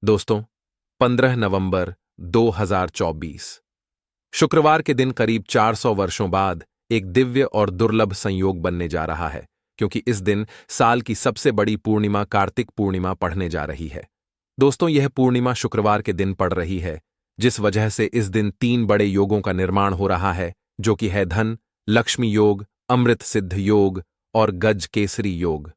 दोस्तों, 15 नवंबर 2024 शुक्रवार के दिन करीब 400 वर्षों बाद एक दिव्य और दुर्लभ संयोग बनने जा रहा है, क्योंकि इस दिन साल की सबसे बड़ी पूर्णिमा कार्तिक पूर्णिमा पड़ने जा रही है। दोस्तों, यह पूर्णिमा शुक्रवार के दिन पड़ रही है, जिस वजह से इस दिन 3 बड़े योगों का निर्माण हो रहा है, जो कि है धन, लक्ष्मी योग, अमृत सिद्ध योग और गज केसरी योग।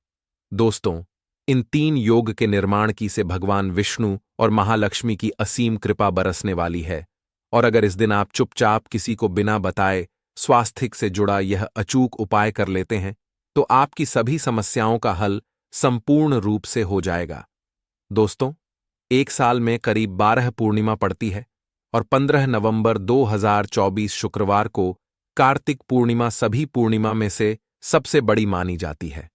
दोस्तों, इन 3 योग के निर्माण की से भगवान विष्णु और महालक्ष्मी की असीम कृपा बरसने वाली है। और अगर इस दिन आप चुपचाप किसी को बिना बताए स्वास्थ्य से जुड़ा यह अचूक उपाय कर लेते हैं, तो आपकी सभी समस्याओं का हल संपूर्ण रूप से हो जाएगा। दोस्तों, एक साल में करीब 12 पूर्णिमा पड़ती है और 15 नवंबर 2024 शुक्रवार को कार्तिक पूर्णिमा सभी पूर्णिमा में से सबसे बड़ी मानी जाती है।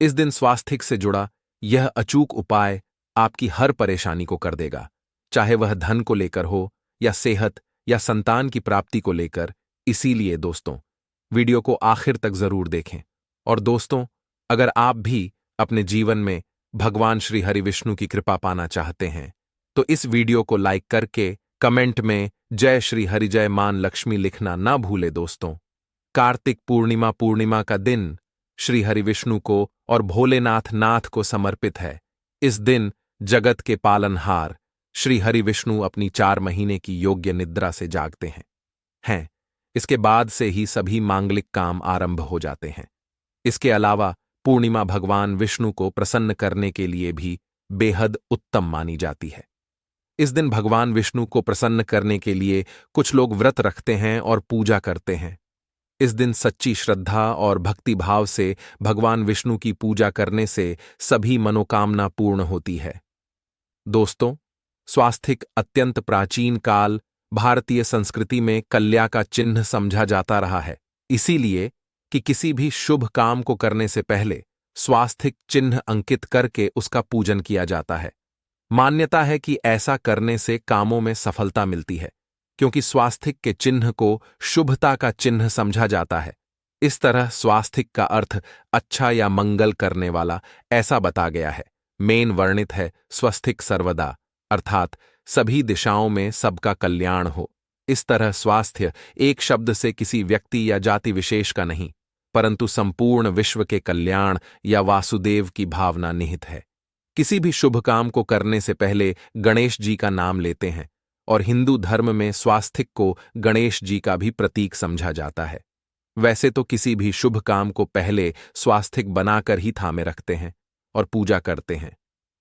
इस दिन स्वास्थ्य से जुड़ा यह अचूक उपाय आपकी हर परेशानी को कर देगा, चाहे वह धन को लेकर हो या सेहत या संतान की प्राप्ति को लेकर। इसीलिए दोस्तों, वीडियो को आखिर तक जरूर देखें। और दोस्तों, अगर आप भी अपने जीवन में भगवान श्री हरि विष्णु की कृपा पाना चाहते हैं, तो इस वीडियो को लाइक करके कमेंट में जय श्री हरि जय मान लक्ष्मी लिखना ना भूले। दोस्तों, कार्तिक पूर्णिमा का दिन श्री हरि विष्णु को और भोलेनाथ नाथ को समर्पित है। इस दिन जगत के पालनहार श्री हरि विष्णु अपनी 4 महीने की योग्य निद्रा से जागते हैं। इसके बाद से ही सभी मांगलिक काम आरंभ हो जाते हैं। इसके अलावा पूर्णिमा भगवान विष्णु को प्रसन्न करने के लिए भी बेहद उत्तम मानी जाती है। इस दिन भगवान विष्णु को प्रसन्न करने के लिए कुछ लोग व्रत रखते हैं और पूजा करते हैं। इस दिन सच्ची श्रद्धा और भक्ति भाव से भगवान विष्णु की पूजा करने से सभी मनोकामना पूर्ण होती है। दोस्तों, स्वास्थिक अत्यंत प्राचीन काल भारतीय संस्कृति में कल्या का चिन्ह समझा जाता रहा है, इसीलिए कि किसी भी शुभ काम को करने से पहले स्वास्थिक चिन्ह अंकित करके उसका पूजन किया जाता है। मान्यता है कि ऐसा करने से कामों में सफलता मिलती है, क्योंकि स्वास्थिक के चिन्ह को शुभता का चिन्ह समझा जाता है। इस तरह स्वास्थिक का अर्थ अच्छा या मंगल करने वाला ऐसा बता गया है। मेन वर्णित है स्वस्तिक सर्वदा, अर्थात सभी दिशाओं में सबका कल्याण हो। इस तरह स्वास्थ्य एक शब्द से किसी व्यक्ति या जाति विशेष का नहीं, परंतु संपूर्ण विश्व के कल्याण या वासुदेव की भावना निहित है। किसी भी शुभ काम को करने से पहले गणेश जी का नाम लेते हैं, और हिंदू धर्म में स्वास्थिक को गणेश जी का भी प्रतीक समझा जाता है। वैसे तो किसी भी शुभ काम को पहले स्वास्थिक बनाकर ही थामे रखते हैं और पूजा करते हैं,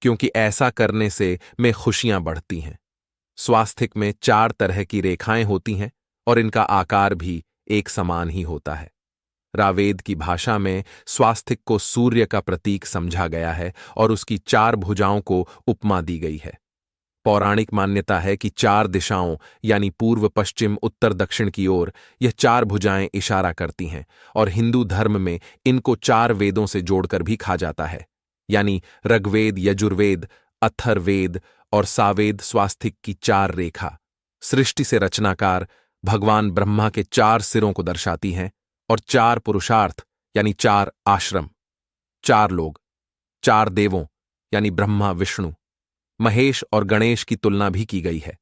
क्योंकि ऐसा करने से में खुशियां बढ़ती हैं। स्वास्थिक में 4 तरह की रेखाएं होती हैं और इनका आकार भी एक समान ही होता है। रावेद की भाषा में स्वास्थिक को सूर्य का प्रतीक समझा गया है और उसकी 4 भुजाओं को उपमा दी गई है। पौराणिक मान्यता है कि 4 दिशाओं यानी पूर्व, पश्चिम, उत्तर, दक्षिण की ओर यह 4 भुजाएं इशारा करती हैं, और हिंदू धर्म में इनको 4 वेदों से जोड़कर भी कहा जाता है, यानी ऋग्वेद, यजुर्वेद, अथर्ववेद और सावेद। स्वास्थिक की 4 रेखा सृष्टि से रचनाकार भगवान ब्रह्मा के 4 सिरों को दर्शाती हैं, और 4 पुरुषार्थ यानी 4 आश्रम, 4 लोग, 4 देवों यानी ब्रह्मा, विष्णु, महेश और गणेश की तुलना भी की गई है।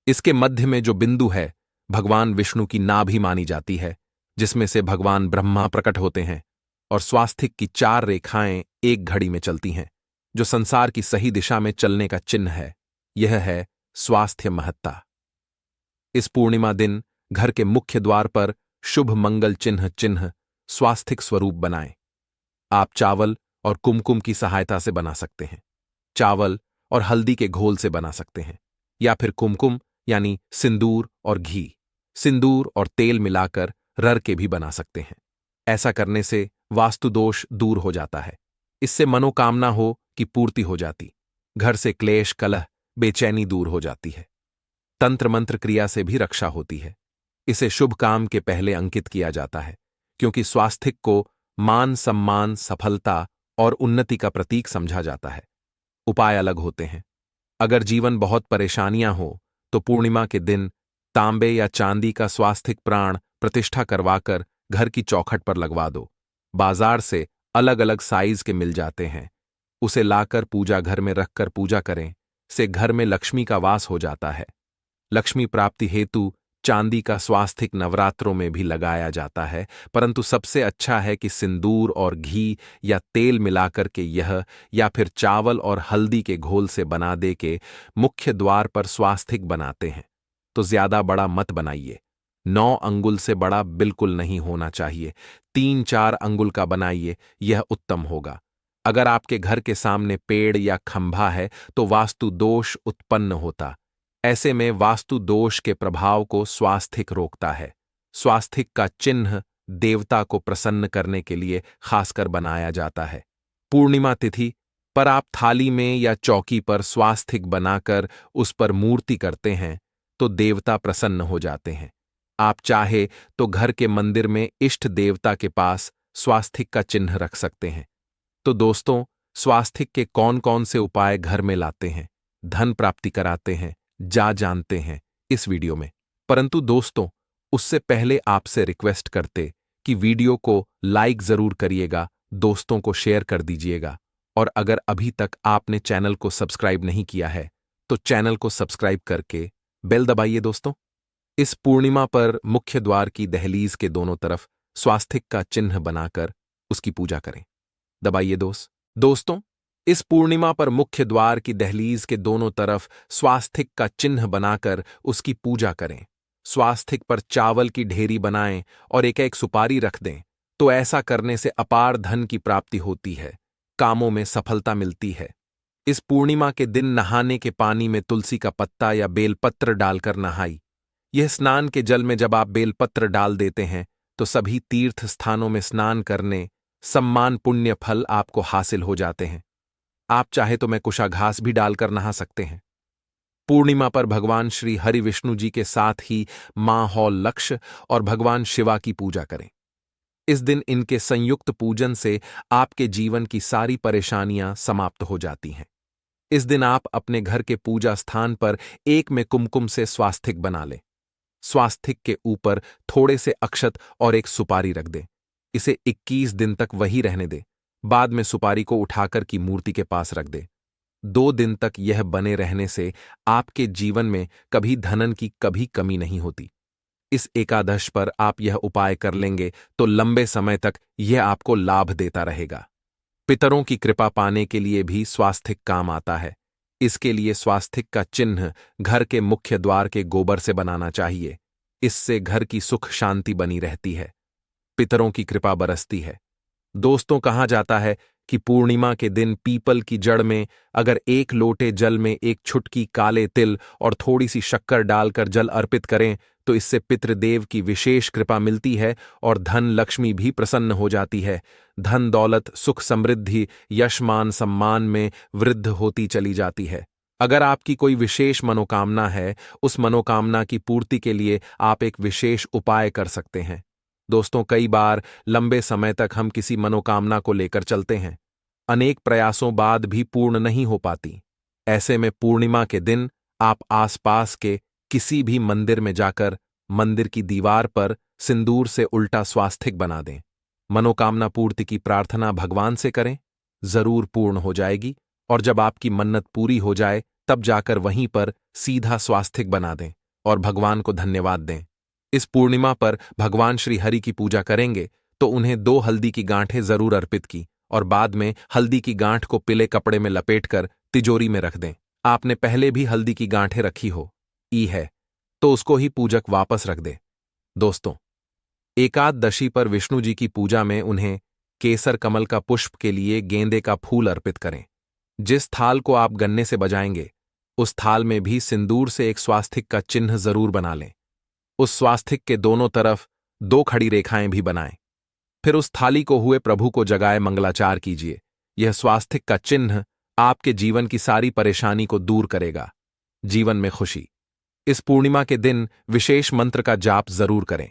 इसके मध्य में जो बिंदु है भगवान विष्णु की नाभि मानी जाती है, जिसमें से भगवान ब्रह्मा प्रकट होते हैं, और स्वास्थिक की 4 रेखाएं एक घड़ी में चलती हैं, जो संसार की सही दिशा में चलने का चिन्ह है। यह है स्वास्थ्य महत्ता। इस पूर्णिमा दिन घर के मुख्य द्वार पर शुभ मंगल चिन्ह स्वास्थिक स्वरूप बनाएं। आप चावल और कुमकुम की सहायता से बना सकते हैं। चावल और हल्दी के घोल से बना सकते हैं, या फिर कुमकुम यानी सिंदूर और घी, सिंदूर और तेल मिलाकर रर के भी बना सकते हैं। ऐसा करने से वास्तु दोष दूर हो जाता है। इससे मनोकामना हो की पूर्ति हो जाती, घर से क्लेश, कलह, बेचैनी दूर हो जाती है। तंत्र मंत्र क्रिया से भी रक्षा होती है। इसे शुभ काम के पहले अंकित किया जाता है, क्योंकि स्वास्थिक को मान, सम्मान, सफलता और उन्नति का प्रतीक समझा जाता है। उपाय अलग होते हैं। अगर जीवन बहुत परेशानियां हो तो पूर्णिमा के दिन तांबे या चांदी का स्वास्थिक प्राण प्रतिष्ठा करवाकर घर की चौखट पर लगवा दो। बाजार से अलग अलग साइज के मिल जाते हैं, उसे लाकर पूजा घर में रखकर पूजा करें से घर में लक्ष्मी का वास हो जाता है। लक्ष्मी प्राप्ति हेतु चांदी का स्वास्तिक नवरात्रों में भी लगाया जाता है, परंतु सबसे अच्छा है कि सिंदूर और घी या तेल मिलाकर के यह, या फिर चावल और हल्दी के घोल से बना दे के मुख्य द्वार पर स्वास्तिक बनाते हैं। तो ज्यादा बड़ा मत बनाइए, 9 अंगुल से बड़ा बिल्कुल नहीं होना चाहिए, 3-4 अंगुल का बनाइए, यह उत्तम होगा। अगर आपके घर के सामने पेड़ या खंभा है तो वास्तु दोष उत्पन्न होता। ऐसे में वास्तु दोष के प्रभाव को स्वास्तिक रोकता है। स्वास्तिक का चिन्ह देवता को प्रसन्न करने के लिए खासकर बनाया जाता है। पूर्णिमा तिथि पर आप थाली में या चौकी पर स्वास्तिक बनाकर उस पर मूर्ति करते हैं तो देवता प्रसन्न हो जाते हैं। आप चाहे तो घर के मंदिर में इष्ट देवता के पास स्वास्तिक का चिन्ह रख सकते हैं। तो दोस्तों, स्वास्तिक के कौन कौन से उपाय घर में लाते हैं, धन प्राप्ति कराते हैं, जानते हैं इस वीडियो में। परंतु दोस्तों, उससे पहले आपसे रिक्वेस्ट करते कि वीडियो को लाइक जरूर करिएगा, दोस्तों को शेयर कर दीजिएगा, और अगर अभी तक आपने चैनल को सब्सक्राइब नहीं किया है तो चैनल को सब्सक्राइब करके बेल दबाइए। दोस्तों, इस पूर्णिमा पर मुख्य द्वार की दहलीज के दोनों तरफ स्वास्तिक का चिन्ह बनाकर उसकी पूजा करें। दबाइए दोस्तों, इस पूर्णिमा पर मुख्य द्वार की दहलीज के दोनों तरफ स्वास्तिक का चिन्ह बनाकर उसकी पूजा करें। स्वास्तिक पर चावल की ढेरी बनाएं और एक एक सुपारी रख दें। तो ऐसा करने से अपार धन की प्राप्ति होती है, कामों में सफलता मिलती है। इस पूर्णिमा के दिन नहाने के पानी में तुलसी का पत्ता या बेलपत्र डालकर नहाई। यह स्नान के जल में जब आप बेलपत्र डाल देते हैं तो सभी तीर्थ स्थानों में स्नान करने सम्मान पुण्य फल आपको हासिल हो जाते हैं। आप चाहे तो मैं कुशाघास भी डालकर नहा सकते हैं। पूर्णिमा पर भगवान श्री हरि विष्णु जी के साथ ही मां हौल लक्ष्य और भगवान शिवा की पूजा करें। इस दिन इनके संयुक्त पूजन से आपके जीवन की सारी परेशानियां समाप्त हो जाती हैं। इस दिन आप अपने घर के पूजा स्थान पर एक में कुमकुम से स्वास्तिक बना लें। स्वास्तिक के ऊपर थोड़े से अक्षत और एक सुपारी रख दें। इसे 21 दिन तक वही रहने दें। बाद में सुपारी को उठाकर की मूर्ति के पास रख दे। 2 दिन तक यह बने रहने से आपके जीवन में कभी धनन की कभी कमी नहीं होती। इस एकादश पर आप यह उपाय कर लेंगे तो लंबे समय तक यह आपको लाभ देता रहेगा। पितरों की कृपा पाने के लिए भी स्वास्तिक काम आता है। इसके लिए स्वास्तिक का चिन्ह घर के मुख्य द्वार के गोबर से बनाना चाहिए। इससे घर की सुख शांति बनी रहती है, पितरों की कृपा बरसती है। दोस्तों, कहा जाता है कि पूर्णिमा के दिन पीपल की जड़ में अगर 1 लोटे जल में 1 छुटकी काले तिल और थोड़ी सी शक्कर डालकर जल अर्पित करें तो इससे पितृदेव की विशेष कृपा मिलती है और धन लक्ष्मी भी प्रसन्न हो जाती है। धन दौलत सुख समृद्धि यश मान सम्मान में वृद्धि होती चली जाती है। अगर आपकी कोई विशेष मनोकामना है, उस मनोकामना की पूर्ति के लिए आप एक विशेष उपाय कर सकते हैं। दोस्तों, कई बार लंबे समय तक हम किसी मनोकामना को लेकर चलते हैं, अनेक प्रयासों बाद भी पूर्ण नहीं हो पाती। ऐसे में पूर्णिमा के दिन आप आसपास के किसी भी मंदिर में जाकर मंदिर की दीवार पर सिंदूर से उल्टा स्वास्तिक बना दें। मनोकामना पूर्ति की प्रार्थना भगवान से करें, जरूर पूर्ण हो जाएगी। और जब आपकी मन्नत पूरी हो जाए तब जाकर वहीं पर सीधा स्वास्तिक बना दें और भगवान को धन्यवाद दें। इस पूर्णिमा पर भगवान श्री हरि की पूजा करेंगे तो उन्हें 2 हल्दी की गांठें जरूर अर्पित की और बाद में हल्दी की गांठ को पीले कपड़े में लपेटकर तिजोरी में रख दें। आपने पहले भी हल्दी की गांठें रखी हो है तो उसको ही पूजक वापस रख दे। दोस्तों, एकादशी पर विष्णु जी की पूजा में उन्हें केसर कमल का पुष्प के लिए गेंदे का फूल अर्पित करें। जिस थाल को आप गन्ने से बजाएंगे उस थाल में भी सिंदूर से एक स्वास्तिक का चिन्ह जरूर बना लें। उस स्वास्तिक के दोनों तरफ 2 खड़ी रेखाएं भी बनाएं। फिर उस थाली को हुए प्रभु को जगाए मंगलाचार कीजिए। यह स्वास्तिक का चिन्ह आपके जीवन की सारी परेशानी को दूर करेगा, जीवन में खुशी। इस पूर्णिमा के दिन विशेष मंत्र का जाप जरूर करें।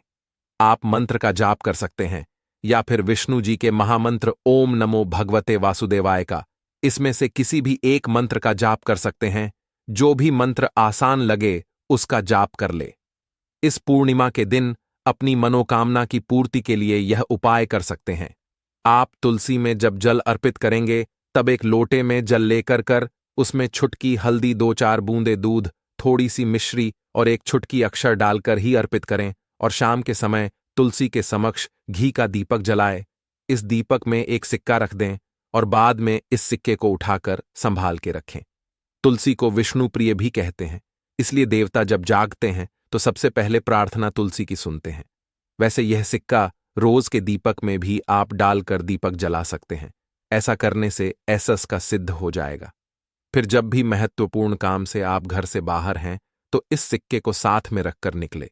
आप मंत्र का जाप कर सकते हैं या फिर विष्णु जी के महामंत्र ओम नमो भगवते वासुदेवाय का, इसमें से किसी भी एक मंत्र का जाप कर सकते हैं। जो भी मंत्र आसान लगे उसका जाप कर ले। इस पूर्णिमा के दिन अपनी मनोकामना की पूर्ति के लिए यह उपाय कर सकते हैं। आप तुलसी में जब जल अर्पित करेंगे तब एक लोटे में जल लेकर उसमें छुटकी हल्दी, 2-4 बूंदे दूध, थोड़ी सी मिश्री और एक छुटकी अक्षर डालकर ही अर्पित करें और शाम के समय तुलसी के समक्ष घी का दीपक जलाए। इस दीपक में एक सिक्का रख दें और बाद में इस सिक्के को उठाकर संभाल के रखें। तुलसी को विष्णु प्रिय भी कहते हैं, इसलिए देवता जब जागते हैं तो सबसे पहले प्रार्थना तुलसी की सुनते हैं। वैसे यह सिक्का रोज के दीपक में भी आप डालकर दीपक जला सकते हैं। ऐसा करने से एसस का सिद्ध हो जाएगा। फिर जब भी महत्वपूर्ण काम से आप घर से बाहर हैं तो इस सिक्के को साथ में रखकर निकले।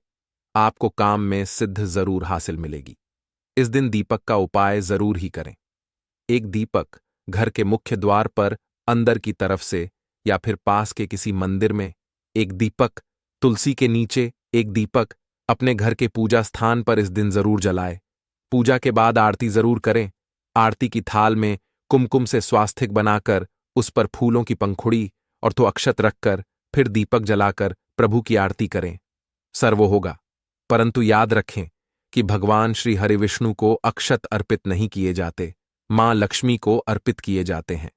आपको काम में सिद्ध जरूर हासिल मिलेगी। इस दिन दीपक का उपाय जरूर ही करें। एक दीपक घर के मुख्य द्वार पर अंदर की तरफ से या फिर पास के किसी मंदिर में, एक दीपक तुलसी के नीचे, एक दीपक अपने घर के पूजा स्थान पर इस दिन जरूर जलाए। पूजा के बाद आरती जरूर करें। आरती की थाल में कुमकुम से स्वास्तिक बनाकर उस पर फूलों की पंखुड़ी और तो अक्षत रखकर फिर दीपक जलाकर प्रभु की आरती करें। सर्व होगा। परंतु याद रखें कि भगवान श्री हरि विष्णु को अक्षत अर्पित नहीं किए जाते, मां लक्ष्मी को अर्पित किए जाते हैं।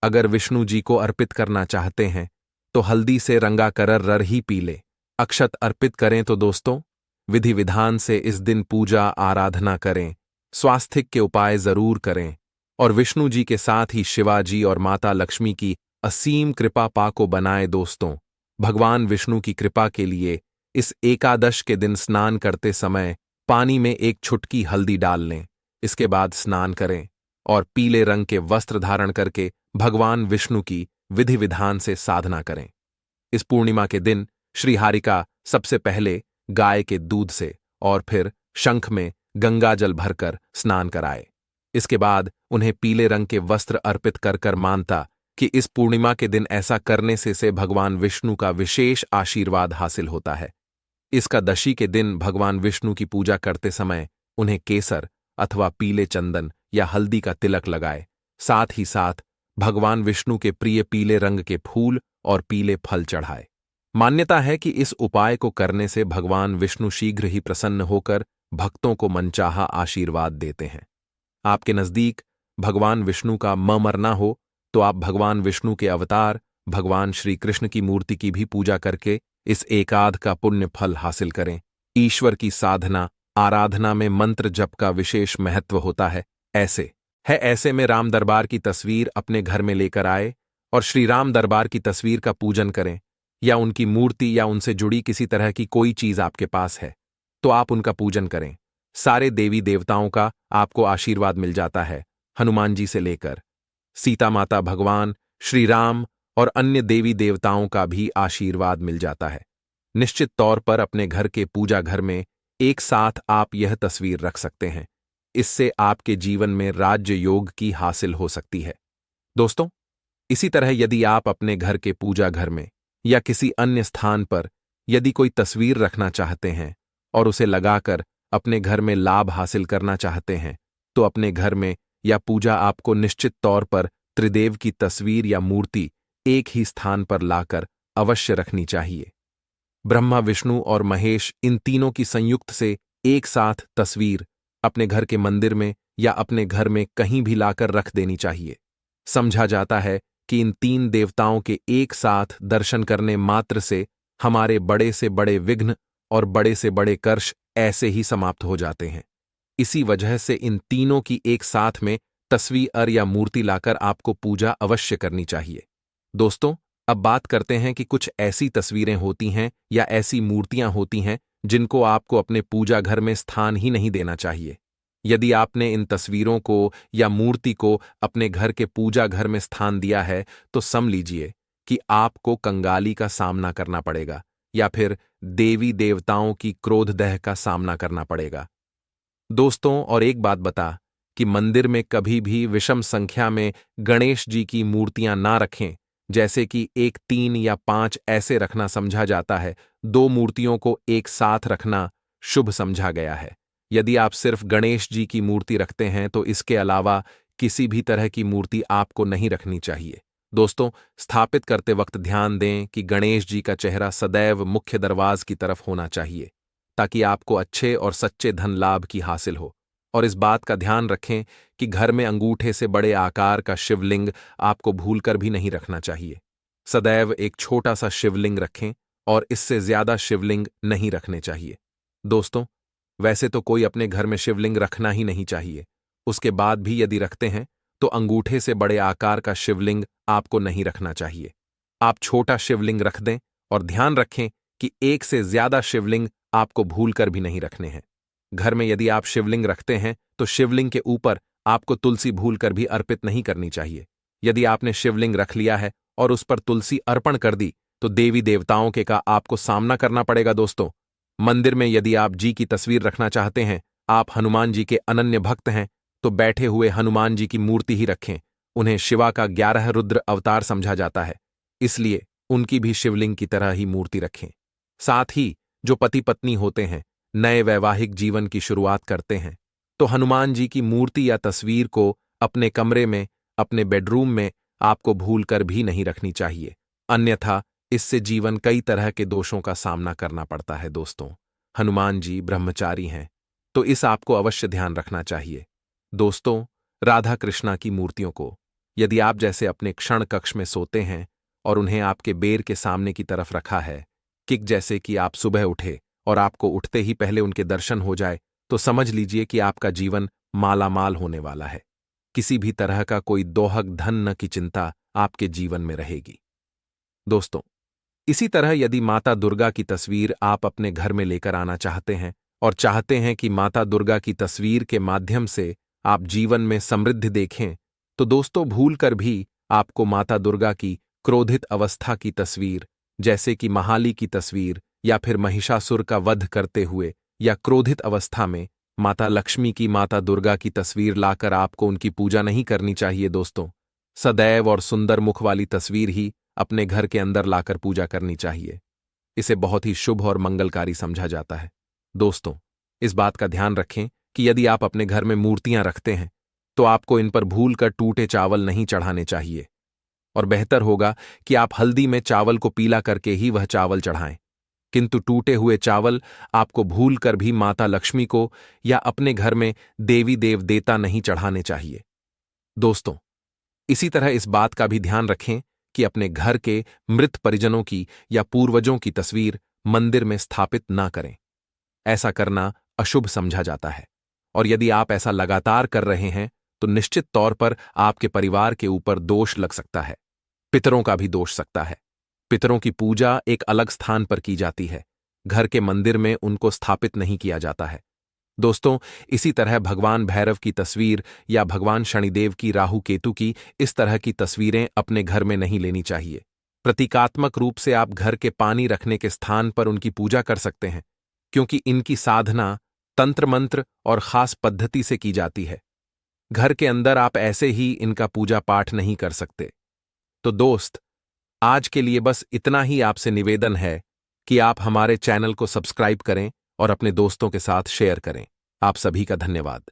अगर विष्णु जी को अर्पित करना चाहते हैं तो हल्दी से रंगा कर रर ही पी ले। अक्षत अर्पित करें तो दोस्तों विधि विधान से इस दिन पूजा आराधना करें, स्वास्तिक के उपाय जरूर करें और विष्णु जी के साथ ही शिवाजी और माता लक्ष्मी की असीम कृपा पाको बनाए। दोस्तों, भगवान विष्णु की कृपा के लिए इस एकादश के दिन स्नान करते समय पानी में एक छुटकी हल्दी डाल लें। इसके बाद स्नान करें और पीले रंग के वस्त्र धारण करके भगवान विष्णु की विधि विधान से साधना करें। इस पूर्णिमा के दिन श्री हरिका सबसे पहले गाय के दूध से और फिर शंख में गंगा जल भरकर स्नान कराए। इसके बाद उन्हें पीले रंग के वस्त्र अर्पित कर कर मानता कि इस पूर्णिमा के दिन ऐसा करने से भगवान विष्णु का विशेष आशीर्वाद हासिल होता है। इसका दशी के दिन भगवान विष्णु की पूजा करते समय उन्हें केसर अथवा पीले चंदन या हल्दी का तिलक लगाए। साथ ही साथ भगवान विष्णु के प्रिय पीले रंग के फूल और पीले फल चढ़ाए। मान्यता है कि इस उपाय को करने से भगवान विष्णु शीघ्र ही प्रसन्न होकर भक्तों को मनचाहा आशीर्वाद देते हैं। आपके नजदीक भगवान विष्णु का मरना हो तो आप भगवान विष्णु के अवतार भगवान श्री कृष्ण की मूर्ति की भी पूजा करके इस एकाद का पुण्य फल हासिल करें। ईश्वर की साधना आराधना में मंत्र जप का विशेष महत्व होता है। ऐसे में राम दरबार की तस्वीर अपने घर में लेकर आए और श्री राम दरबार की तस्वीर का पूजन करें, या उनकी मूर्ति या उनसे जुड़ी किसी तरह की कोई चीज आपके पास है तो आप उनका पूजन करें। सारे देवी देवताओं का आपको आशीर्वाद मिल जाता है। हनुमान जी से लेकर सीता माता, भगवान श्री राम और अन्य देवी देवताओं का भी आशीर्वाद मिल जाता है। निश्चित तौर पर अपने घर के पूजा घर में एक साथ आप यह तस्वीर रख सकते हैं। इससे आपके जीवन में राज्य योग की हासिल हो सकती है। दोस्तों, इसी तरह यदि आप अपने घर के पूजा घर में या किसी अन्य स्थान पर यदि कोई तस्वीर रखना चाहते हैं और उसे लगाकर अपने घर में लाभ हासिल करना चाहते हैं तो अपने घर में या पूजा आपको निश्चित तौर पर त्रिदेव की तस्वीर या मूर्ति एक ही स्थान पर लाकर अवश्य रखनी चाहिए। ब्रह्मा, विष्णु और महेश, इन तीनों की संयुक्त से एक साथ तस्वीर अपने घर के मंदिर में या अपने घर में कहीं भी लाकर रख देनी चाहिए। समझा जाता है कि इन तीन देवताओं के एक साथ दर्शन करने मात्र से हमारे बड़े से बड़े विघ्न और बड़े से बड़े कर्ष ऐसे ही समाप्त हो जाते हैं। इसी वजह से इन तीनों की एक साथ में तस्वीर या मूर्ति लाकर आपको पूजा अवश्य करनी चाहिए। दोस्तों, अब बात करते हैं कि कुछ ऐसी तस्वीरें होती हैं या ऐसी मूर्तियां होती हैं जिनको आपको अपने पूजा घर में स्थान ही नहीं देना चाहिए। यदि आपने इन तस्वीरों को या मूर्ति को अपने घर के पूजा घर में स्थान दिया है तो समझ लीजिए कि आपको कंगाली का सामना करना पड़ेगा या फिर देवी देवताओं की क्रोधदह का सामना करना पड़ेगा। दोस्तों, और एक बात बता कि मंदिर में कभी भी विषम संख्या में गणेश जी की मूर्तियां ना रखें, जैसे कि 1, 3 या 5 ऐसे रखना समझा जाता है। 2 मूर्तियों को एक साथ रखना शुभ समझा गया है। यदि आप सिर्फ गणेश जी की मूर्ति रखते हैं तो इसके अलावा किसी भी तरह की मूर्ति आपको नहीं रखनी चाहिए। दोस्तों, स्थापित करते वक्त ध्यान दें कि गणेश जी का चेहरा सदैव मुख्य दरवाज की तरफ होना चाहिए ताकि आपको अच्छे और सच्चे धन लाभ की हासिल हो। और इस बात का ध्यान रखें कि घर में अंगूठे से बड़े आकार का शिवलिंग आपको भूलकर भी नहीं रखना चाहिए। सदैव एक छोटा सा शिवलिंग रखें और इससे ज्यादा शिवलिंग नहीं रखने चाहिए। दोस्तों, वैसे तो कोई अपने घर में शिवलिंग रखना ही नहीं चाहिए। उसके बाद भी यदि रखते हैं तो अंगूठे से बड़े आकार का शिवलिंग आपको नहीं रखना चाहिए। आप छोटा शिवलिंग रख दें और ध्यान रखें कि एक से ज्यादा शिवलिंग आपको भूलकर भी नहीं रखने हैं। घर में यदि आप शिवलिंग रखते हैं तो शिवलिंग के ऊपर आपको तुलसी भूलकर भी अर्पित नहीं करनी चाहिए। यदि आपने शिवलिंग रख लिया है और उस पर तुलसी अर्पण कर दी तो देवी देवताओं के का आपको सामना करना पड़ेगा। दोस्तों, मंदिर में यदि आप जी की तस्वीर रखना चाहते हैं, आप हनुमान जी के अनन्य भक्त हैं, तो बैठे हुए हनुमान जी की मूर्ति ही रखें। उन्हें शिवा का 11 रुद्र अवतार समझा जाता है, इसलिए उनकी भी शिवलिंग की तरह ही मूर्ति रखें। साथ ही जो पति पत्नी होते हैं, नए वैवाहिक जीवन की शुरुआत करते हैं, तो हनुमान जी की मूर्ति या तस्वीर को अपने कमरे में, अपने बेडरूम में आपको भूलकर भी नहीं रखनी चाहिए, अन्यथा इससे जीवन कई तरह के दोषों का सामना करना पड़ता है। दोस्तों, हनुमान जी ब्रह्मचारी हैं, तो इस आपको अवश्य ध्यान रखना चाहिए। दोस्तों, राधा कृष्णा की मूर्तियों को यदि आप जैसे अपने क्षण कक्ष में सोते हैं और उन्हें आपके बेर के सामने की तरफ रखा है, किक जैसे कि आप सुबह उठे और आपको उठते ही पहले उनके दर्शन हो जाए, तो समझ लीजिए कि आपका जीवन मालामाल होने वाला है। किसी भी तरह का कोई दोहक धन न की चिंता आपके जीवन में रहेगी। दोस्तों, इसी तरह यदि माता दुर्गा की तस्वीर आप अपने घर में लेकर आना चाहते हैं और चाहते हैं कि माता दुर्गा की तस्वीर के माध्यम से आप जीवन में समृद्धि देखें, तो दोस्तों भूलकर भी आपको माता दुर्गा की क्रोधित अवस्था की तस्वीर, जैसे कि महाली की तस्वीर या फिर महिषासुर का वध करते हुए या क्रोधित अवस्था में माता लक्ष्मी की, माता दुर्गा की तस्वीर लाकर आपको उनकी पूजा नहीं करनी चाहिए। दोस्तों, सदैव और सुंदर मुख वाली तस्वीर ही अपने घर के अंदर लाकर पूजा करनी चाहिए। इसे बहुत ही शुभ और मंगलकारी समझा जाता है। दोस्तों, इस बात का ध्यान रखें कि यदि आप अपने घर में मूर्तियां रखते हैं तो आपको इन पर भूलकर टूटे चावल नहीं चढ़ाने चाहिए, और बेहतर होगा कि आप हल्दी में चावल को पीला करके ही वह चावल चढ़ाएं। किंतु टूटे हुए चावल आपको भूलकर भी माता लक्ष्मी को या अपने घर में देवी देव देता नहीं चढ़ाने चाहिए। दोस्तों, इसी तरह इस बात का भी ध्यान रखें कि अपने घर के मृत परिजनों की या पूर्वजों की तस्वीर मंदिर में स्थापित ना करें। ऐसा करना अशुभ समझा जाता है, और यदि आप ऐसा लगातार कर रहे हैं तो निश्चित तौर पर आपके परिवार के ऊपर दोष लग सकता है। पितरों का भी दोष सकता है। पितरों की पूजा एक अलग स्थान पर की जाती है, घर के मंदिर में उनको स्थापित नहीं किया जाता है। दोस्तों, इसी तरह भगवान भैरव की तस्वीर या भगवान शनिदेव की, राहु केतु की, इस तरह की तस्वीरें अपने घर में नहीं लेनी चाहिए। प्रतीकात्मक रूप से आप घर के पानी रखने के स्थान पर उनकी पूजा कर सकते हैं, क्योंकि इनकी साधना तंत्र मंत्र और खास पद्धति से की जाती है। घर के अंदर आप ऐसे ही इनका पूजा पाठ नहीं कर सकते। तो दोस्त, आज के लिए बस इतना ही आपसे निवेदन है कि आप हमारे चैनल को सब्सक्राइब करें और अपने दोस्तों के साथ शेयर करें। आप सभी का धन्यवाद।